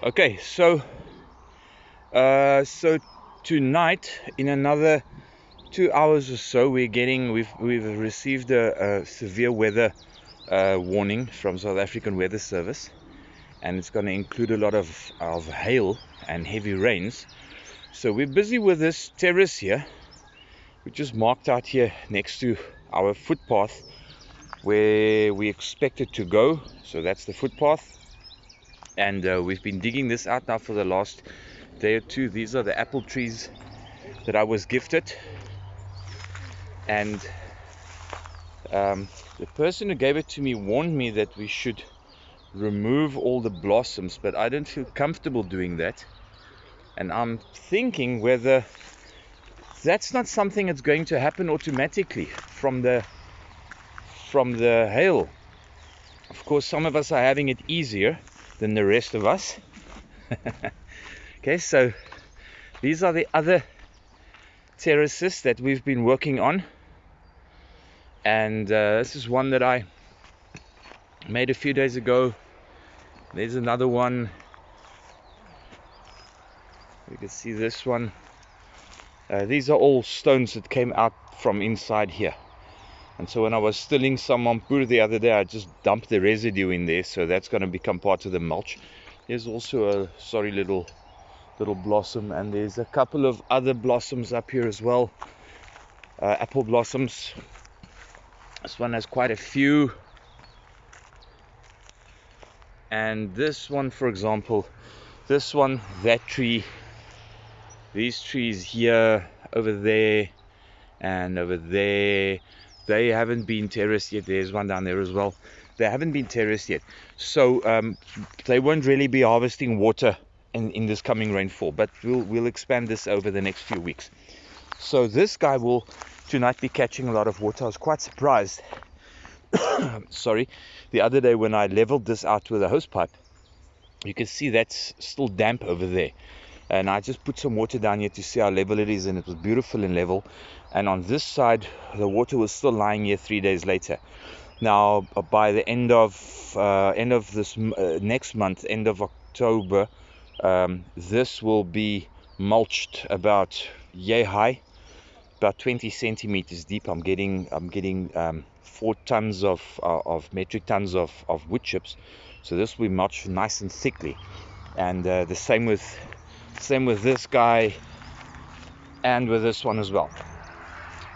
Okay, so tonight, in another 2 hours or so, we've received a severe weather warning from South African Weather Service, and it's going to include a lot of hail and heavy rains. So we're busy with this terrace here, which is marked out here next to our footpath where we expect it to go. So that's the footpath, and we've been digging this out now for the last day or two. These are the apple trees that I was gifted, and the person who gave it to me warned me that we should remove all the blossoms, but I don't feel comfortable doing that, and I'm thinking whether that's not something that's going to happen automatically from the hail. Of course, some of us are having it easier than the rest of us. Okay, so these are the other terraces that we've been working on, and this is one that I made a few days ago. There's another one. You can see this one. These are all stones that came out from inside here, and so when I was stilling some mampur the other day, I just dumped the residue in there, so that's going to become part of the mulch. There's also a sorry little blossom, and there's a couple of other blossoms up here as well, apple blossoms. This one has quite a few, and this one, for example, this one, that tree, these trees here, over there, and over there, they haven't been terraced yet. There's one down there as well. They haven't been terraced yet, so they won't really be harvesting water in this coming rainfall, but we'll expand this over the next few weeks. So this guy will tonight be catching a lot of water. I was quite surprised sorry, the other day when I leveled this out with a hose pipe. You can see that's still damp over there, and I just put some water down here to see how level it is, and it was beautiful and level. And on this side, the water was still lying here 3 days later. Now by the end of this next month, end of October, this will be mulched about yay high, about 20 centimeters deep. I'm getting 4 tons of metric tons of wood chips, so this will be mulched nice and thickly. And the same with this guy, and with this one as well.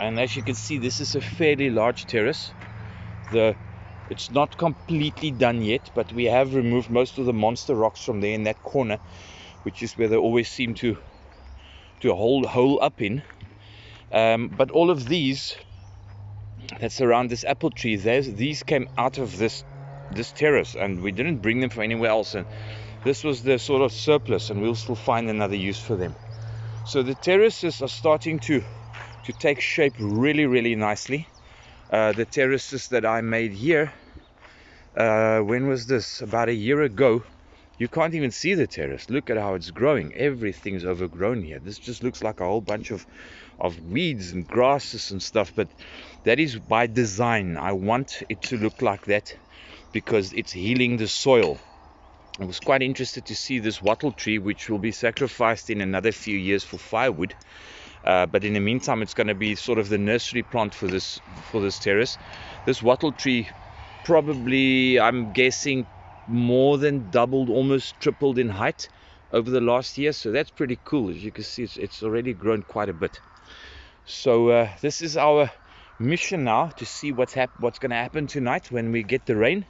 And as you can see, this is a fairly large terrace. It's not completely done yet, but we have removed most of the monster rocks from there in that corner, which is where they always seem to hole up in. But all of these that's around this apple tree, these came out of this terrace, and we didn't bring them from anywhere else, and this was the sort of surplus, and we'll still find another use for them. So the terraces are starting to take shape really, really nicely. The terraces that I made here, when was this? About a year ago. You can't even see the terrace. Look at how it's growing. Everything's overgrown here. This just looks like a whole bunch of weeds and grasses and stuff, but that is by design. I want it to look like that because it's healing the soil. I was quite interested to see this wattle tree, which will be sacrificed in another few years for firewood. But in the meantime, it's going to be sort of the nursery plant for this terrace. This wattle tree probably, I'm guessing, more than doubled, almost tripled in height over the last year. So that's pretty cool. As you can see, it's already grown quite a bit. So this is our mission now, to see what's going to happen tonight when we get the rain.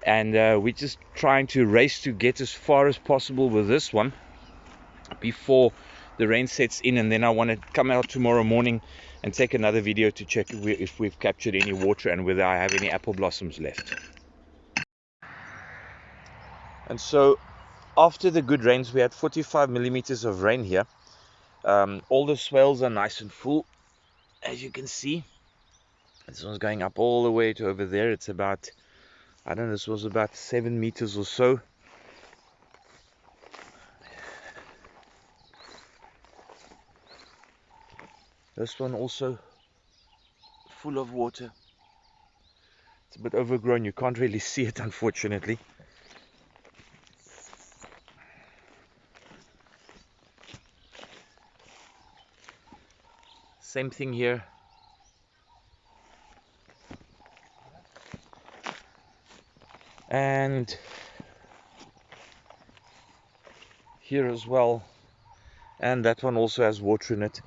And we're just trying to race to get as far as possible with this one before the rain sets in, and then I want to come out tomorrow morning and take another video to check if we've captured any water and whether I have any apple blossoms left. And so after the good rains, we had 45 millimeters of rain here. All the swales are nice and full, as you can see. This one's going up all the way to over there. It's about, I don't know, this was about 7 meters or so. This one also full of water. It's a bit overgrown. You can't really see it, unfortunately. Same thing here. And here as well. And that one also has water in it.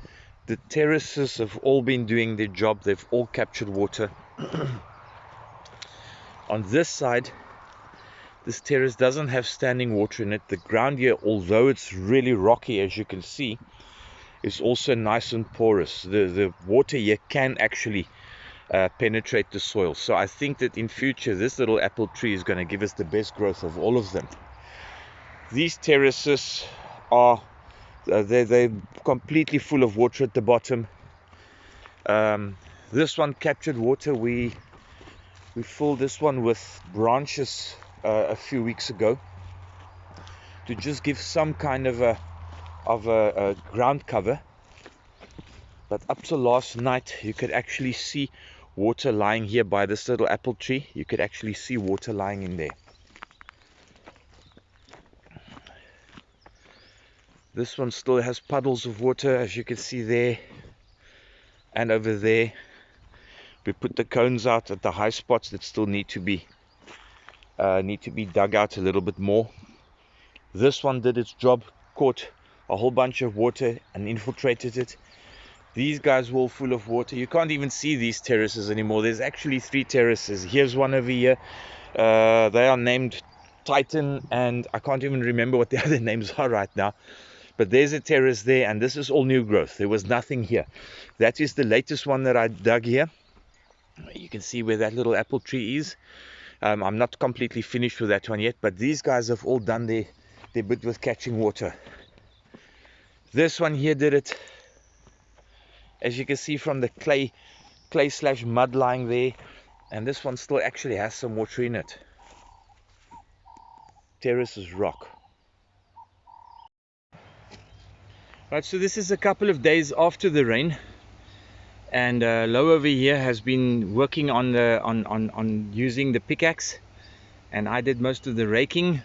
The terraces have all been doing their job. They've all captured water. On this side, this terrace doesn't have standing water in it. The ground here, although it's really rocky, as you can see, is also nice and porous. The water here can actually penetrate the soil. So I think that in future, this little apple tree is going to give us the best growth of all of them. These terraces are they're completely full of water at the bottom. This one captured water. We filled this one with branches a few weeks ago to just give some kind of a ground cover. But up to last night, you could actually see water lying here by this little apple tree. You could actually see water lying in there. This one still has puddles of water, as you can see there and over there. We put the cones out at the high spots that still need to be dug out a little bit more. This one did its job, caught a whole bunch of water and infiltrated it. These guys were all full of water. You can't even see these terraces anymore. There's actually 3 terraces. Here's one over here. They are named Titan, and I can't even remember what the other names are right now. But there's a terrace there, and this is all new growth. There was nothing here. That is the latest one that I dug here. You can see where that little apple tree is. I'm not completely finished with that one yet, but these guys have all done their bit with catching water. This one here did it. As you can see from the clay / mud lying there, and this one still actually has some water in it. Terrace is rock. Right, so this is a couple of days after the rain, and Lo over here has been working on using the pickaxe, and I did most of the raking,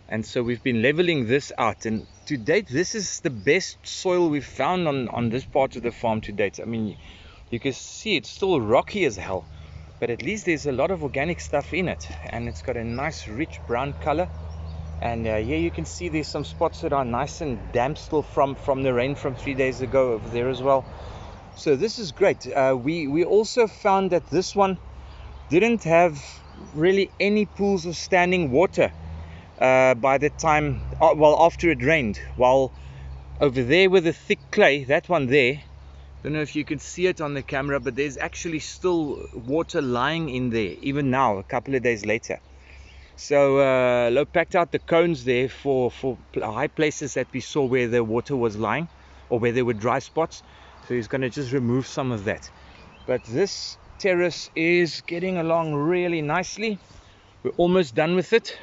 and so we've been leveling this out. And to date, this is the best soil we've found on this part of the farm to date. I mean, you can see it's still rocky as hell, but at least there's a lot of organic stuff in it, and it's got a nice rich brown color. And here you can see there's some spots that are nice and damp still from the rain from 3 days ago over there as well. So this is great. We also found that this one didn't have really any pools of standing water by the time, after it rained. While over there with the thick clay, that one there, don't know if you can see it on the camera, but there's actually still water lying in there even now, a couple of days later. So Lo packed out the cones there for high places that we saw where the water was lying, or where there were dry spots. So he's going to just remove some of that. But this terrace is getting along really nicely. We're almost done with it.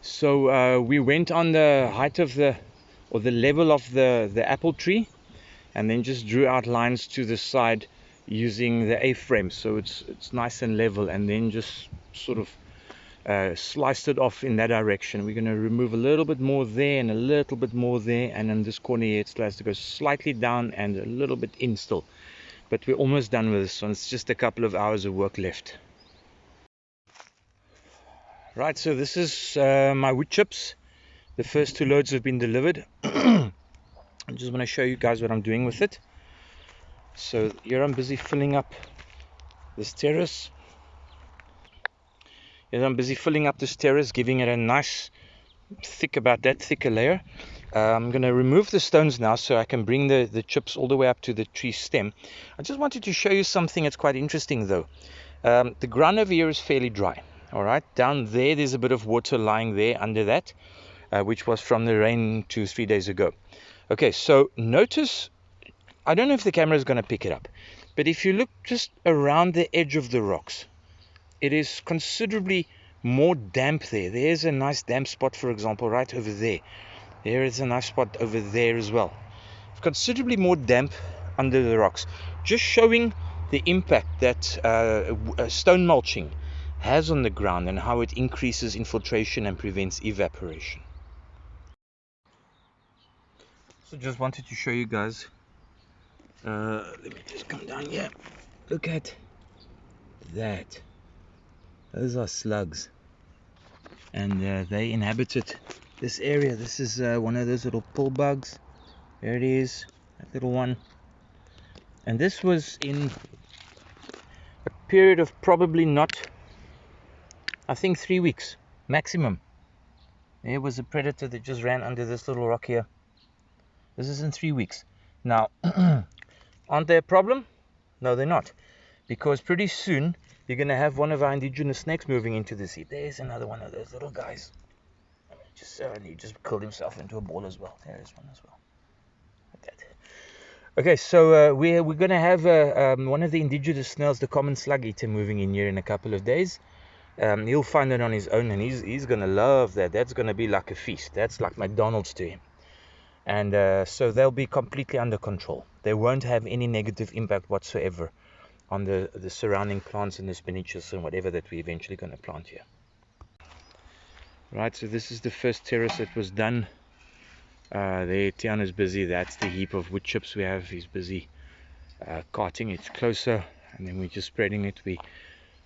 So we went on the height of the level of the apple tree, and then just drew out lines to the side using the A-frame, so it's nice and level, and then just sort of sliced it off in that direction. We're going to remove a little bit more there and a little bit more there, and in this corner here it still has to go slightly down and a little bit in still. But we're almost done with this one. It's just a couple of hours of work left. Right, so this is my wood chips. The first 2 loads have been delivered. I just want to show you guys what I'm doing with it. So here I'm busy filling up this terrace. I'm busy filling up this terrace, giving it a nice thicker layer. I'm going to remove the stones now so I can bring the chips all the way up to the tree stem. I just wanted to show you something that's quite interesting though. The ground over here is fairly dry. Alright, down there's a bit of water lying there under that, which was from the rain 2-3 days ago. Okay, so notice, I don't know if the camera is going to pick it up, but if you look just around the edge of the rocks, it is considerably more damp there. There's a nice damp spot, for example, right over there. There is a nice spot over there as well. Considerably more damp under the rocks. Just showing the impact that stone mulching has on the ground and how it increases infiltration and prevents evaporation. So just wanted to show you guys Let me just come down here. Look at that. Those are slugs, and they inhabited this area. This is one of those little pull bugs. There it is, that little one. And this was in a period of probably not, I think 3 weeks maximum. There was a predator that just ran under this little rock here. This is in 3 weeks. Now, aren't they a problem? No, they're not. Because pretty soon, you're going to have one of our indigenous snakes moving into the sea. There's another one of those little guys. He just killed himself into a ball as well. There is one as well. Like that. Okay, so we're going to have one of the indigenous snails, the common slug eater, moving in here in a couple of days. He'll find it on his own, and he's going to love that. That's going to be like a feast. That's like McDonald's to him. And so they'll be completely under control. They won't have any negative impact whatsoever on the surrounding plants and the spinaches and whatever that we're eventually going to plant here. Right, so this is the first terrace that was done. There, Tian is busy. That's the heap of wood chips we have. He's busy carting it closer, and then we're just spreading it.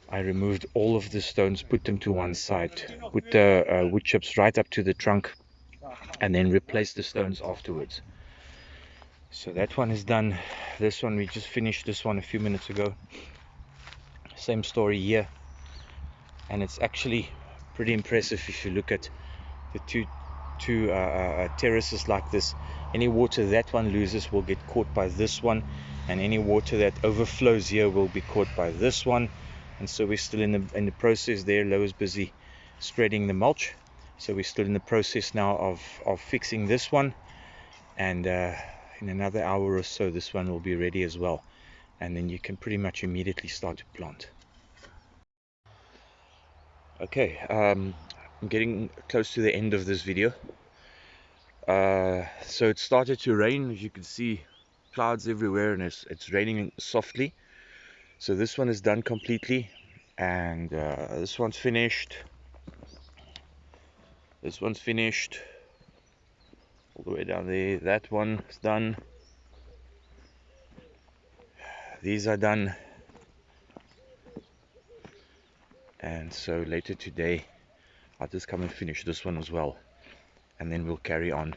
I removed all of the stones, put them to one side, put the wood chips right up to the trunk, and then replace the stones afterwards. So that one is done. This one, we just finished this one a few minutes ago. Same story here, and it's actually pretty impressive if you look at the two terraces like this. Any water that one loses will get caught by this one, and any water that overflows here will be caught by this one. And so we're still in the process there. Lo is busy spreading the mulch, so we're still in the process now of fixing this one, and in another hour or so this one will be ready as well, and then you can pretty much immediately start to plant. Okay, I'm getting close to the end of this video. So it started to rain, as you can see, clouds everywhere, and it's raining softly. So this one is done completely, and this one's finished. This one's finished all the way down there. That one is done. These are done. And so later today I'll just come and finish this one as well, and then we'll carry on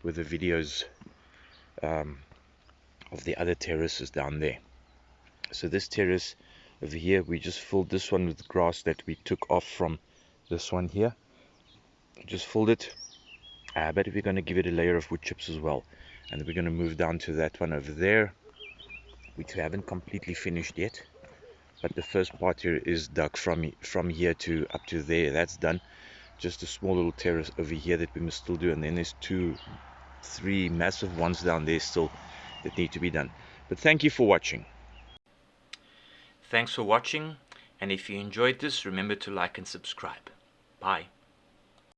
with the videos of the other terraces down there. So this terrace over here, we just filled this one with grass that we took off from this one here. Just filled it, but we're going to give it a layer of wood chips as well, and then we're going to move down to that one over there, which we haven't completely finished yet. But the first part here is dug from here to up to there. That's done. Just a small little terrace over here that we must still do, and then there's 3 massive ones down there still that need to be done. But thank you for watching. Thanks for watching, and if you enjoyed this, remember to like and subscribe. Bye.